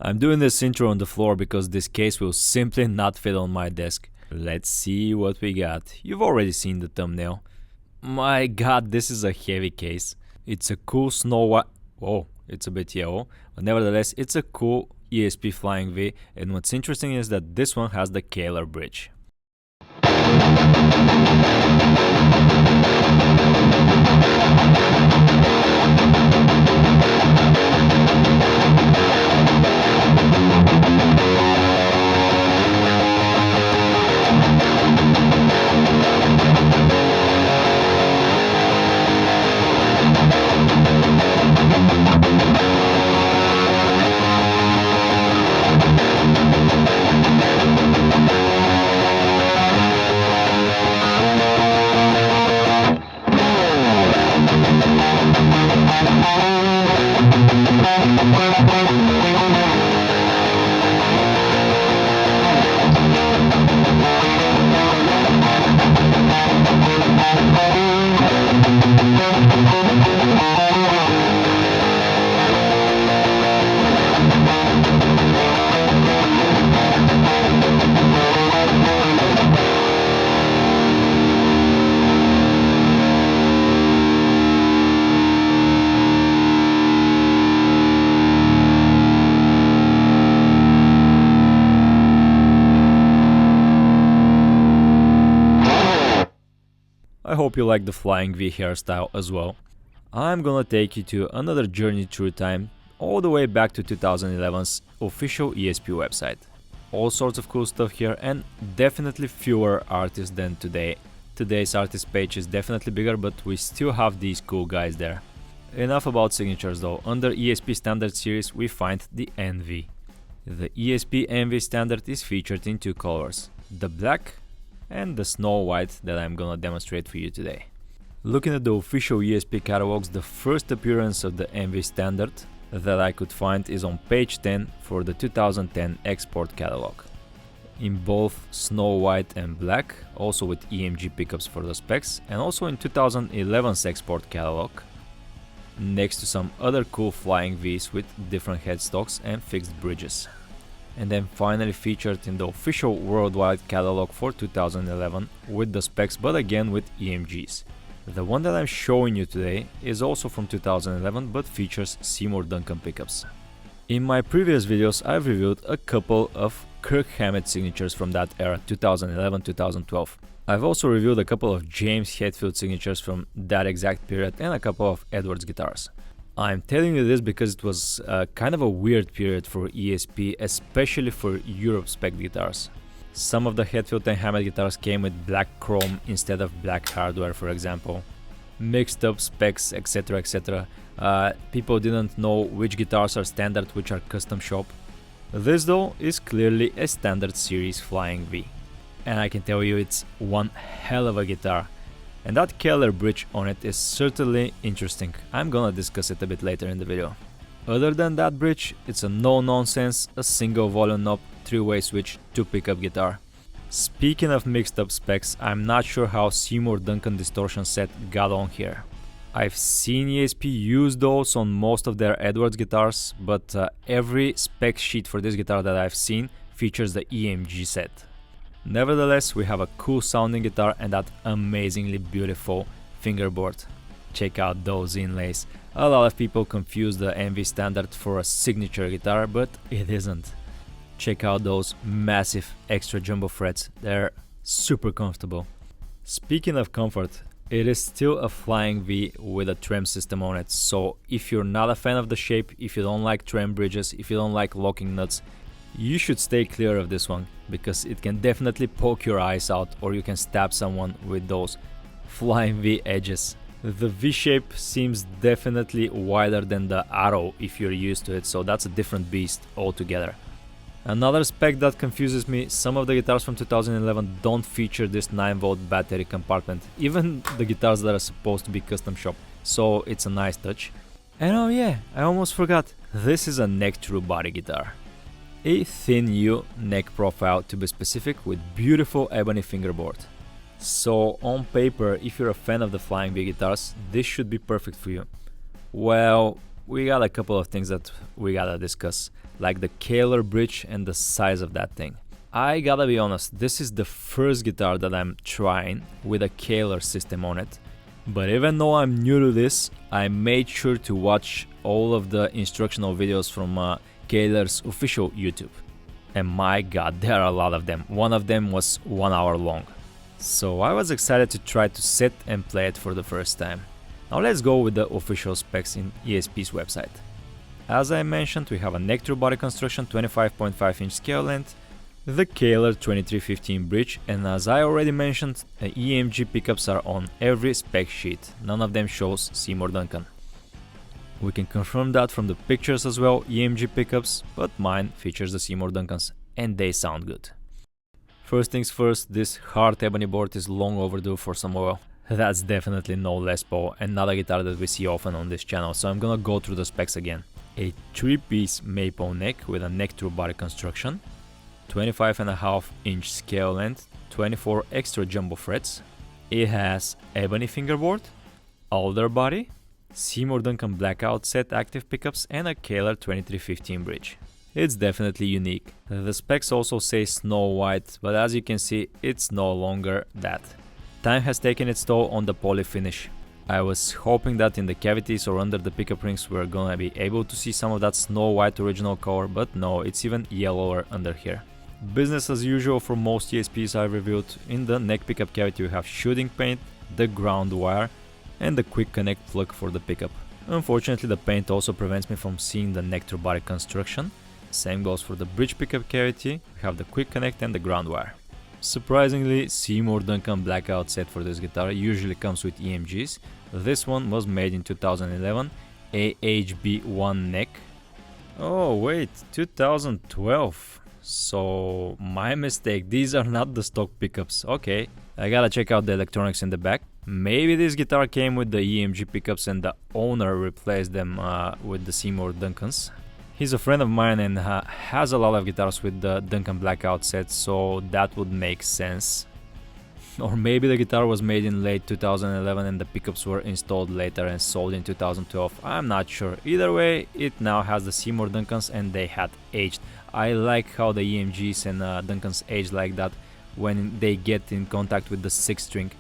I'm doing this intro on the floor because this case will simply not fit on my desk. Let's see what we got. You've already seen the thumbnail. My god, this is a heavy case. It's a cool snow white... Whoa, it's a bit yellow. But nevertheless, it's a cool ESP Flying V. And what's interesting is that this one has the Kahler Bridge. I hope you like the Flying V hairstyle as well. I'm gonna take you to another journey through time, all the way back to 2011's official ESP website. All sorts of cool stuff here and definitely fewer artists than today. Today's artist page is definitely bigger, but we still have these cool guys there. Enough about signatures though. Under ESP Standard series we find the NV. The ESP NV Standard is featured in two colors, the black and the snow white that I'm gonna demonstrate for you today. Looking at the official ESP catalogs, the first appearance of the NV Standard that I could find is on page 10 for the 2010 export catalog. In both snow white and black, also with EMG pickups for the specs, and also in 2011's export catalog, next to some other cool Flying Vs with different headstocks and fixed bridges. And then finally featured in the official worldwide catalog for 2011 with the specs, but again with EMGs. The one that I'm showing you today is also from 2011 but features Seymour Duncan pickups. In my previous videos I've reviewed a couple of Kirk Hammett signatures from that era, 2011-2012. I've also reviewed a couple of James Hetfield signatures from that exact period and a couple of Edwards guitars. I'm telling you this because it was kind of a weird period for ESP, especially for Europe spec guitars. Some of the Hetfield and Hammett guitars came with black chrome instead of black hardware, for example. Mixed up specs, etc, etc. People didn't know which guitars are standard, which are custom shop. This though is clearly a standard series Flying V. And I can tell you it's one hell of a guitar. And that Kahler Bridge on it is certainly interesting. I'm gonna discuss it a bit later in the video. Other than that bridge, it's a no-nonsense, a single volume knob, 3-way switch, 2-pickup guitar. Speaking of mixed up specs, I'm not sure how Seymour Duncan distortion set got on here. I've seen ESP use those on most of their Edwards guitars, but every spec sheet for this guitar that I've seen features the EMG set. Nevertheless, we have a cool sounding guitar and that amazingly beautiful fingerboard. Check out those inlays. A lot of people confuse the NV Standard for a signature guitar, but it isn't. Check out those massive extra jumbo frets, they're super comfortable. Speaking of comfort, it is still a Flying V with a trem system on it, so if you're not a fan of the shape, if you don't like trem bridges, if you don't like locking nuts, you should stay clear of this one, because it can definitely poke your eyes out or you can stab someone with those Flying V edges. The V shape seems definitely wider than the arrow if you're used to it, so that's a different beast altogether. Another spec that confuses me, some of the guitars from 2011 don't feature this 9-volt battery compartment, even the guitars that are supposed to be custom shop, so it's a nice touch. And oh yeah, I almost forgot, this is a neck through body guitar. A thin U neck profile to be specific, with beautiful ebony fingerboard. So on paper, if you're a fan of the Flying V guitars, this should be perfect for you. Well, we got a couple of things that we gotta discuss. like the Kahler Bridge and the size of that thing. I gotta be honest, this is the first guitar that I'm trying with a Kahler system on it. But even though I'm new to this, I made sure to watch all of the instructional videos from Kahler's official YouTube. And my god, there are a lot of them. One of them was 1 hour long. So I was excited to try to sit and play it for the first time. Now let's go with the official specs in ESP's website. As I mentioned, we have a neck through body construction, 25.5 inch scale length, the Kahler 2315 bridge, and as I already mentioned, EMG pickups are on every spec sheet. None of them shows Seymour Duncan. We can confirm that from the pictures as well, EMG pickups, but mine features the Seymour Duncans and they sound good. First things first, this hard ebony board is long overdue for some oil. That's definitely no Les Paul and not a guitar that we see often on this channel, so I'm gonna go through the specs again. A 3-piece maple neck with a neck through body construction, 25.5 inch scale length, 24 extra jumbo frets. It has ebony fingerboard, alder body, Seymour Duncan blackout set active pickups, and a Kahler 2315 bridge. It's definitely unique. The specs also say Snow White, but as you can see, it's no longer that. Time has taken its toll on the poly finish. I was hoping that in the cavities or under the pickup rings we're gonna be able to see some of that Snow White original color, but no, it's even yellower under here. Business as usual for most ESPs I've reviewed. In the neck pickup cavity we have shooting paint, the ground wire, and the quick connect plug for the pickup. Unfortunately, the paint also prevents me from seeing the neck through body construction. Same goes for the bridge pickup cavity, we have the quick connect and the ground wire. Surprisingly, Seymour Duncan blackout set for this guitar usually comes with EMGs. This one was made in 2011, AHB1 neck. Oh wait, 2012. So my mistake, these are not the stock pickups. Okay, I gotta check out the electronics in the back. Maybe this guitar came with the EMG pickups and the owner replaced them with the Seymour Duncans. He's a friend of mine and has a lot of guitars with the Duncan blackout set, so that would make sense. Or maybe the guitar was made in late 2011 and the pickups were installed later and sold in 2012. I'm not sure. Either way, it now has the Seymour Duncans and they had aged. I like how the EMGs and Duncans age like that when they get in contact with the 6th string.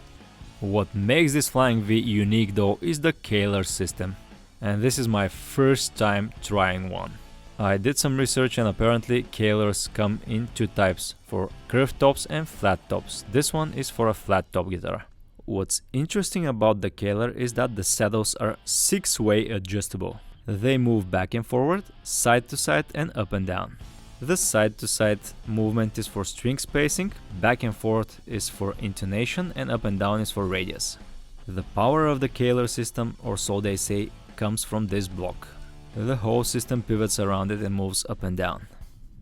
What makes this Flying V unique though is the Kahler system, and this is my first time trying one. I did some research and apparently Kahlers come in 2 types, for curved tops and flat tops. This one is for a flat top guitar. What's interesting about the Kahler is that the saddles are 6-way adjustable. They move back and forward, side to side and up and down. The side to side movement is for string spacing, back and forth is for intonation, and up and down is for radius. The power of the Kahler system, or so they say, comes from this block. The whole system pivots around it and moves up and down.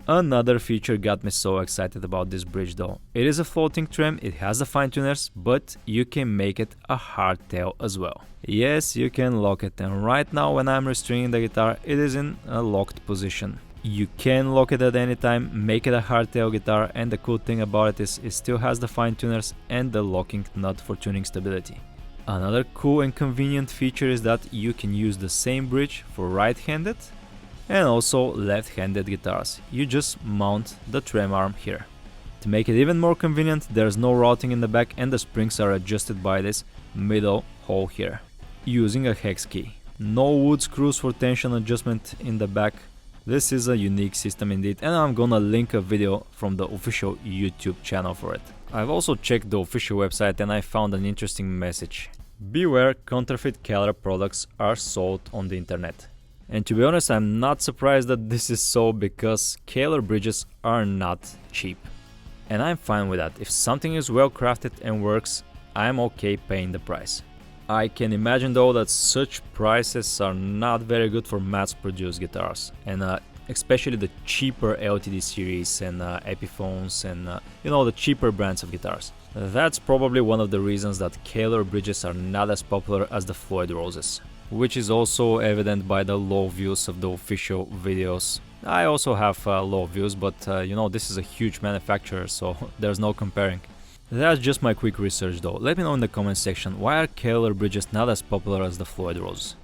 Another feature got me so excited about this bridge though. It is a floating trem, it has the fine tuners, but you can make it a hardtail as well. Yes, you can lock it, and right now when I'm restringing the guitar, it is in a locked position. You can lock it at any time, make it a hardtail guitar, and the cool thing about it is it still has the fine tuners and the locking nut for tuning stability. Another cool and convenient feature is that you can use the same bridge for right-handed and also left-handed guitars. You just mount the trem arm here. To make it even more convenient, there's no routing in the back and the springs are adjusted by this middle hole here, using a hex key. No wood screws for tension adjustment in the back. This is a unique system indeed, and I'm gonna link a video from the official YouTube channel for it. I've also checked the official website and I found an interesting message. Beware, counterfeit Kahler products are sold on the internet. And to be honest, I'm not surprised that this is so, because Kahler bridges are not cheap. And I'm fine with that. If something is well crafted and works, I'm okay paying the price. I can imagine though that such prices are not very good for mass-produced guitars, and especially the cheaper LTD series and Epiphones and the cheaper brands of guitars. That's probably one of the reasons that Kahler bridges are not as popular as the Floyd Roses, which is also evident by the low views of the official videos. I also have low views, but this is a huge manufacturer, so there's no comparing. That's just my quick research though. Let me know in the comment section, why are Kahler bridges not as popular as the Floyd Roses?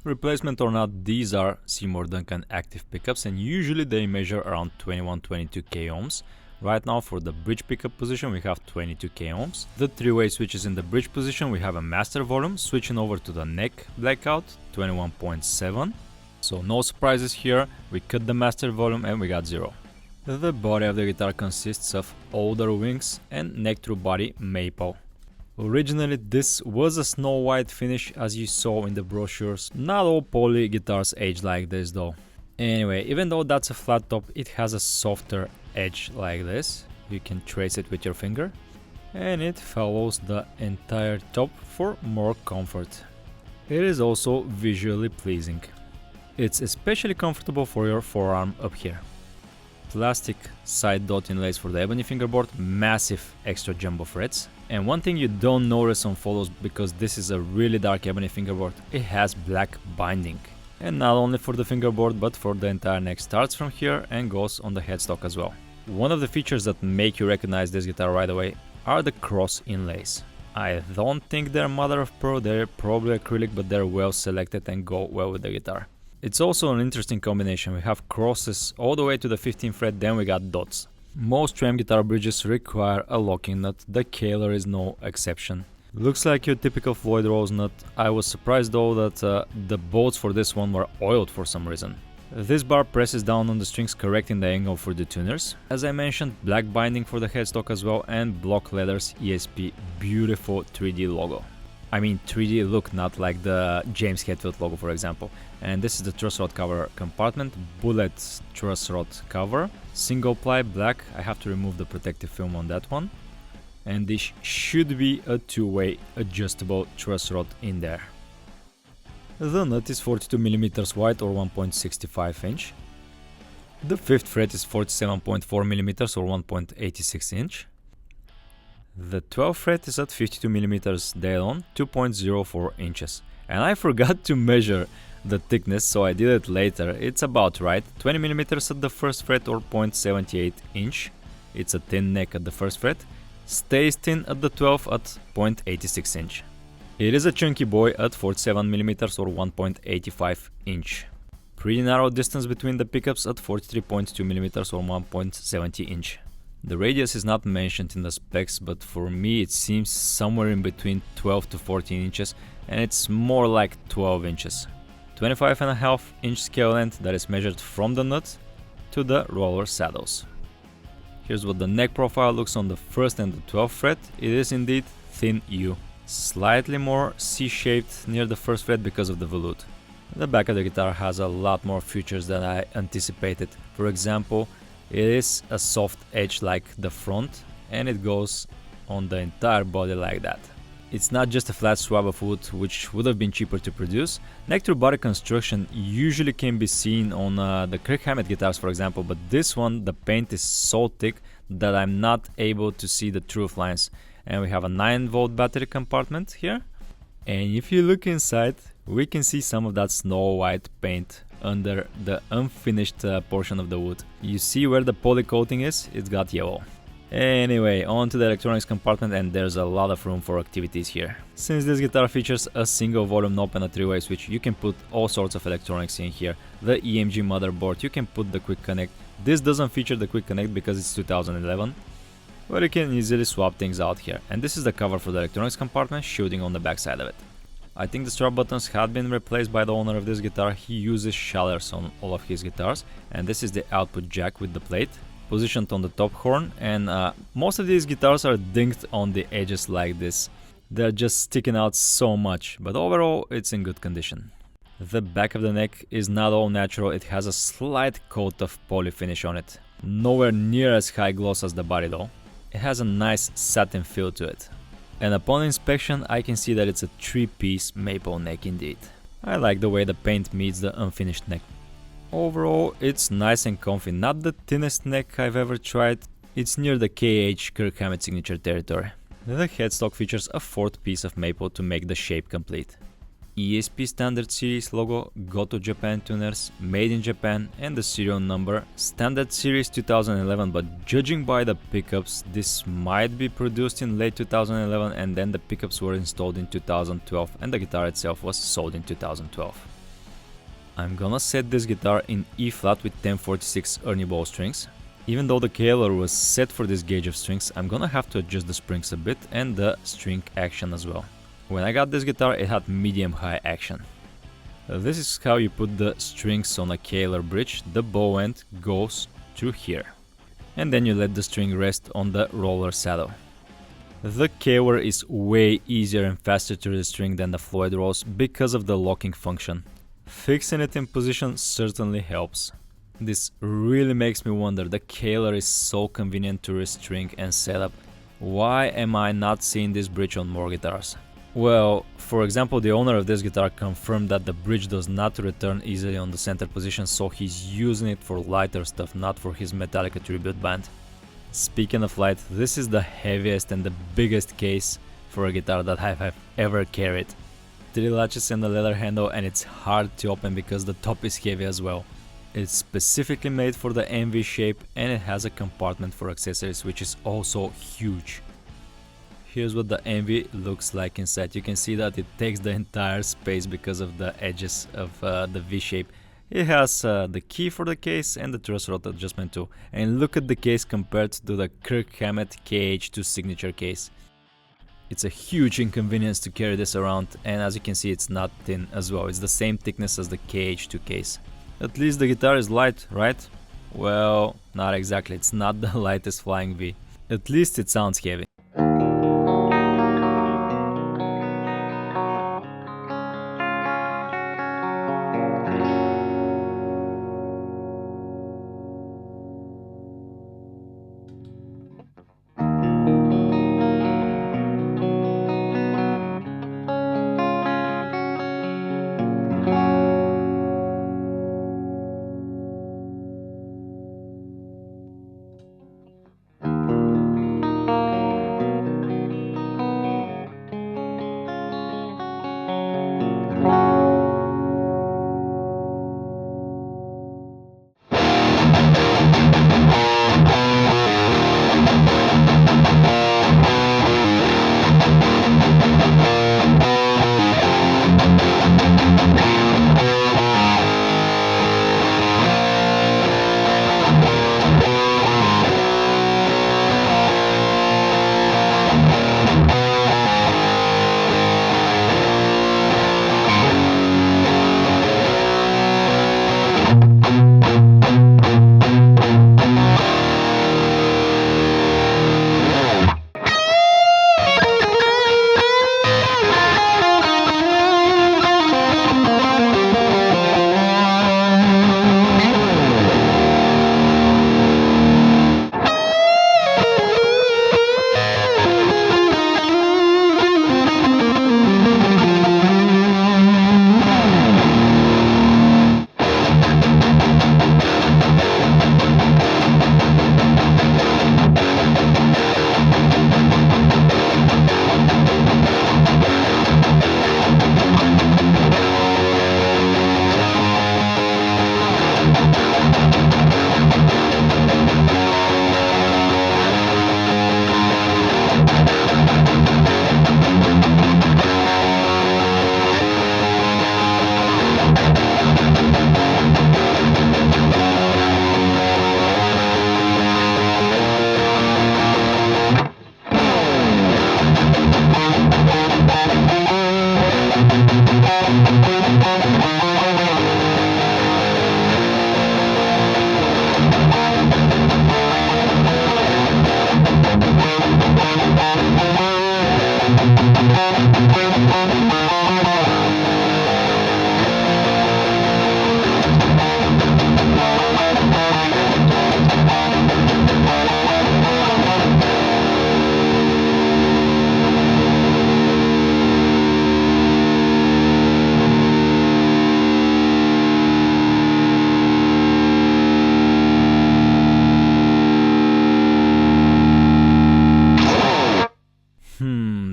Replacement or not, these are Seymour Duncan active pickups and usually they measure around 21-22k ohms. Right now for the bridge pickup position we have 22k ohms. The three-way switches in the bridge position, we have a master volume, switching over to the neck blackout 21.7. So no surprises here, we cut the master volume and we got 0. The body of the guitar consists of older wings and neck through body maple. Originally this was a snow white finish as you saw in the brochures. Not all poly guitars age like this though. Anyway, even though that's a flat top, it has a softer edge like this. You can trace it with your finger. And it follows the entire top for more comfort. It is also visually pleasing. It's especially comfortable for your forearm up here. Plastic side dot inlays for the ebony fingerboard, massive extra jumbo frets. And one thing you don't notice on photos, because this is a really dark ebony fingerboard, it has black binding. And not only for the fingerboard but for the entire neck, starts from here and goes on the headstock as well. One of the features that make you recognize this guitar right away are the cross inlays. I don't think they're mother of pearl, they're probably acrylic, but they're well selected and go well with the guitar. It's also an interesting combination. We have crosses all the way to the 15th fret, then we got dots. Most trem guitar bridges require a locking nut, the Kahler is no exception. Looks like your typical Floyd Rose nut. I was surprised though that the bolts for this one were oiled for some reason. This bar presses down on the strings, correcting the angle for the tuners. As I mentioned, black binding for the headstock as well, and block leathers ESP, beautiful 3D logo. I mean 3D look, not like the James Hetfield logo for example. And this is the truss rod cover compartment, bullet truss rod cover, single ply black. I have to remove the protective film on that one. And this should be a two-way adjustable truss rod in there. The nut is 42mm wide or 1.65 inch. The 5th fret is 47.4mm or 1.86 inch. The 12th fret is at 52mm dead on, 2.04 inches. And I forgot to measure the thickness, so I did it later. It's about right, 20mm at the 1st fret or 0.78 inch. It's a thin neck at the 1st fret. Stays thin at the 12th at 0.86 inch. It is a chunky boy at 47mm or 1.85 inch. Pretty narrow distance between the pickups at 43.2mm or 1.70 inch. The radius is not mentioned in the specs, but for me it seems somewhere in between 12 to 14 inches, and it's more like 12 inches. 25.5 inch scale length that is measured from the nut to the roller saddles. Here's what the neck profile looks on the 1st and the 12th fret. It is indeed thin U, slightly more C-shaped near the 1st fret because of the volute. The back of the guitar has a lot more features than I anticipated. For example, it is a soft edge like the front, and it goes on the entire body like that. It's not just a flat swab of wood, which would have been cheaper to produce. Neck through body construction usually can be seen on the Kirk Hammett guitars for example, but this one the paint is so thick that I'm not able to see the trough lines. And we have a 9-volt battery compartment here. And if you look inside, we can see some of that snow white paint under the unfinished portion of the wood. You see where the poly coating is? It's got yellow. Anyway, on to the electronics compartment, and there's a lot of room for activities here. Since this guitar features a single volume knob and a 3-way switch, you can put all sorts of electronics in here. The EMG motherboard, you can put the quick connect. This doesn't feature the quick connect because it's 2011, but you can easily swap things out here. And this is the cover for the electronics compartment, shooting on the back side of it. I think the strap buttons had been replaced by the owner of this guitar. He uses Schallers on all of his guitars, and this is the output jack with the plate positioned on the top horn, and most of these guitars are dinged on the edges like this. They're just sticking out so much, but overall it's in good condition. The back of the neck is not all natural, it has a slight coat of poly finish on it. Nowhere near as high gloss as the body though. It has a nice satin feel to it. And upon inspection I can see that it's a 3-piece maple neck indeed. I like the way the paint meets the unfinished neck. Overall, it's nice and comfy, not the thinnest neck I've ever tried, it's near the KH Kirk Hammett signature territory. The headstock features a 4th piece of maple to make the shape complete. ESP Standard Series logo, Goto Japan tuners, made in Japan, and the serial number, Standard Series 2011, but judging by the pickups, this might be produced in late 2011 and then the pickups were installed in 2012 and the guitar itself was sold in 2012. I'm gonna set this guitar in E flat with 1046 Ernie Ball strings. Even though the Kahler was set for this gauge of strings, I'm gonna have to adjust the springs a bit and the string action as well. When I got this guitar, it had medium-high action. This is how you put the strings on a Kahler bridge. The bow end goes through here. And then you let the string rest on the roller saddle. The Kahler is way easier and faster to restring than the Floyd Rose because of the locking function. Fixing it in position certainly helps. This really makes me wonder, the Kahler is so convenient to restring and set up. Why am I not seeing this bridge on more guitars? Well, for example, the owner of this guitar confirmed that the bridge does not return easily on the center position, so he's using it for lighter stuff, not for his Metallica tribute band. Speaking of light, this is the heaviest and the biggest case for a guitar that I have ever carried. 3 latches and a leather handle, and it's hard to open because the top is heavy as well. It's specifically made for the NV shape, and it has a compartment for accessories, which is also huge. Here's what the NV looks like inside. You can see that it takes the entire space because of the edges of the V shape. It has the key for the case and the truss rod adjustment too. And look at the case compared to the Kirk Hammett KH2 signature case. It's a huge inconvenience to carry this around, and as you can see, it's not thin as well. It's the same thickness as the KH2 case. At least the guitar is light, right? Well, not exactly. It's not the lightest Flying V. At least it sounds heavy.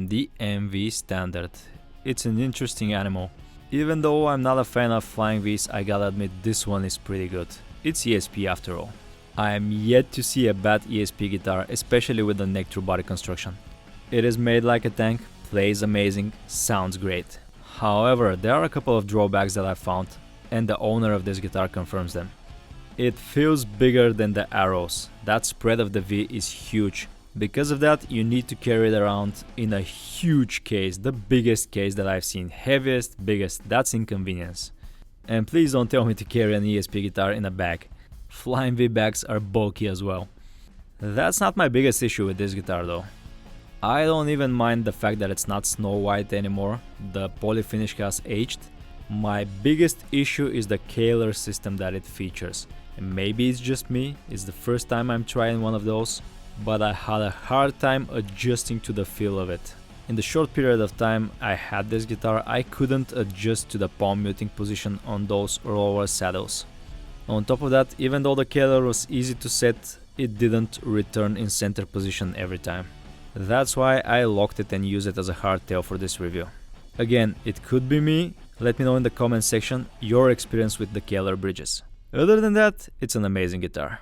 The NV standard. It's an interesting animal. Even though I'm not a fan of Flying Vs, I gotta admit this one is pretty good. It's ESP after all. I am yet to see a bad ESP guitar, especially with the neck through body construction. It is made like a tank, plays amazing, sounds great. However, there are a couple of drawbacks that I found, and the owner of this guitar confirms them. It feels bigger than the arrows. That spread of the V is huge. Because of that, you need to carry it around in a huge case, the biggest case that I've seen, heaviest, biggest. That's inconvenience. And please don't tell me to carry an ESP guitar in a bag. Flying V bags are bulky as well. That's not my biggest issue with this guitar though. I don't even mind the fact that it's not snow white anymore, the poly finish has aged. My biggest issue is the Kahler system that it features. And maybe it's just me, it's the first time I'm trying one of those, but I had a hard time adjusting to the feel of it. In the short period of time I had this guitar, I couldn't adjust to the palm muting position on those lower saddles. On top of that, even though the Kahler was easy to set, it didn't return in center position every time. That's why I locked it and used it as a hardtail for this review. Again, it could be me, let me know in the comment section your experience with the Kahler bridges. Other than that, it's an amazing guitar.